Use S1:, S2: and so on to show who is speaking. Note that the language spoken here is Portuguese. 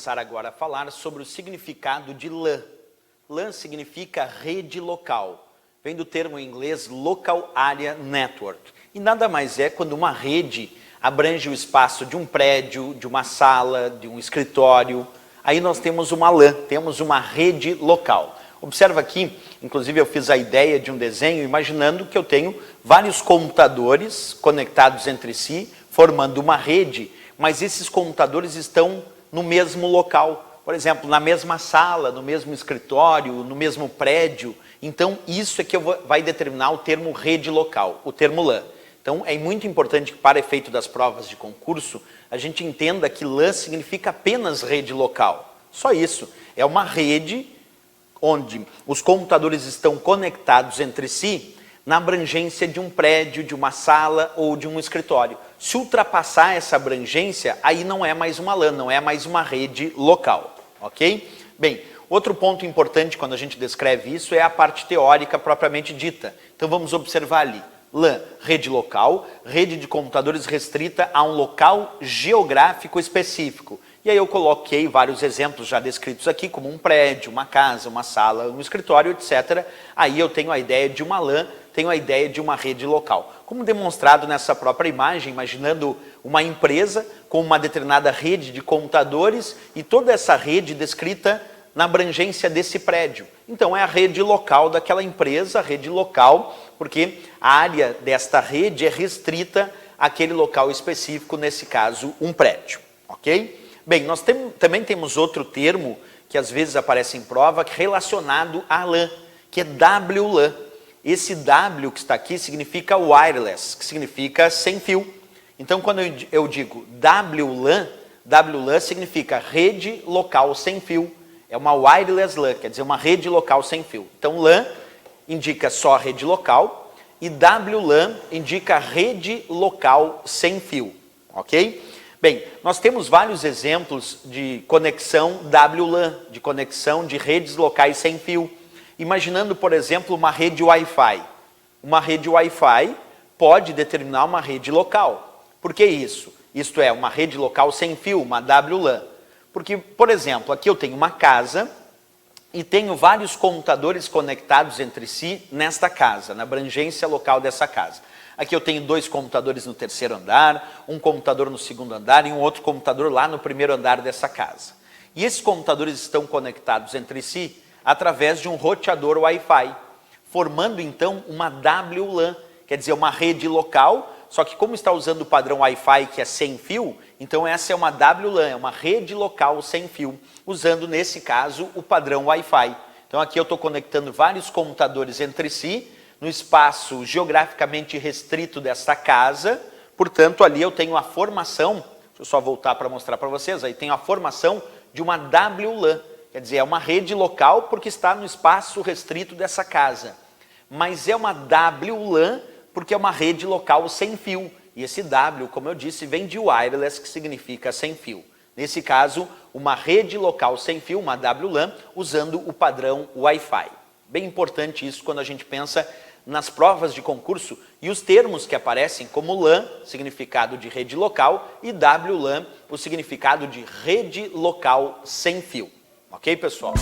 S1: começar agora a falar sobre o significado de LAN. LAN significa rede local. Vem do termo em inglês Local Area Network. E nada mais é quando uma rede abrange o espaço de um prédio, de uma sala, de um escritório. Aí nós temos uma LAN, temos uma rede local. Observa aqui, inclusive eu fiz a ideia de um desenho imaginando que eu tenho vários computadores conectados entre si, formando uma rede, mas esses computadores estão no mesmo local. Por exemplo, na mesma sala, no mesmo escritório, no mesmo prédio. Então, isso é que vai determinar o termo rede local, o termo LAN. Então, é muito importante que, para efeito das provas de concurso, a gente entenda que LAN significa apenas rede local. Só isso. É uma rede onde os computadores estão conectados entre si na abrangência de um prédio, de uma sala ou de um escritório. Se ultrapassar essa abrangência, aí não é mais uma LAN, não é mais uma rede local, ok? Bem, outro ponto importante quando a gente descreve isso é a parte teórica propriamente dita. Então vamos observar ali. LAN, rede local, rede de computadores restrita a um local geográfico específico. E aí eu coloquei vários exemplos já descritos aqui, como um prédio, uma casa, uma sala, um escritório, etc. Aí eu tenho a ideia de uma LAN, tenho a ideia de uma rede local. Como demonstrado nessa própria imagem, imaginando uma empresa com uma determinada rede de computadores e toda essa rede descrita na abrangência desse prédio. Então é a rede local daquela empresa, a rede local, porque a área desta rede é restrita àquele local específico, nesse caso, um prédio, ok? Bem, nós também temos outro termo que às vezes aparece em prova relacionado à LAN, que é WLAN. Esse W que está aqui significa wireless, que significa sem fio. Então, quando eu digo WLAN, WLAN significa rede local sem fio. É uma wireless LAN, quer dizer, uma rede local sem fio. Então, LAN indica só rede local e WLAN indica rede local sem fio, ok? Bem, nós temos vários exemplos de conexão WLAN, de conexão de redes locais sem fio. Imaginando, por exemplo, uma rede Wi-Fi. Uma rede Wi-Fi pode determinar uma rede local. Por que isso? Isto é, uma rede local sem fio, uma WLAN. Porque, por exemplo, aqui eu tenho uma casa e tenho vários computadores conectados entre si nesta casa, na abrangência local dessa casa. Aqui eu tenho 2 computadores no 3º andar, um computador no 2º andar e um outro computador lá no 1º andar dessa casa. E esses computadores estão conectados entre si através de um roteador Wi-Fi, formando então uma WLAN, quer dizer, uma rede local, só que como está usando o padrão Wi-Fi que é sem fio, então essa é uma WLAN, é uma rede local sem fio, usando nesse caso o padrão Wi-Fi. Então aqui eu estou conectando vários computadores entre si, no espaço geograficamente restrito desta casa, portanto ali eu tenho a formação, deixa eu só voltar para mostrar para vocês, aí tenho a formação de uma WLAN, quer dizer, é uma rede local porque está no espaço restrito dessa casa, mas é uma WLAN porque é uma rede local sem fio, e esse W, como eu disse, vem de wireless, que significa sem fio. Nesse caso, uma rede local sem fio, uma WLAN, usando o padrão Wi-Fi. Bem importante isso quando a gente pensa nas provas de concurso e os termos que aparecem como LAN, significado de rede local, e WLAN, o significado de rede local sem fio. Ok, pessoal?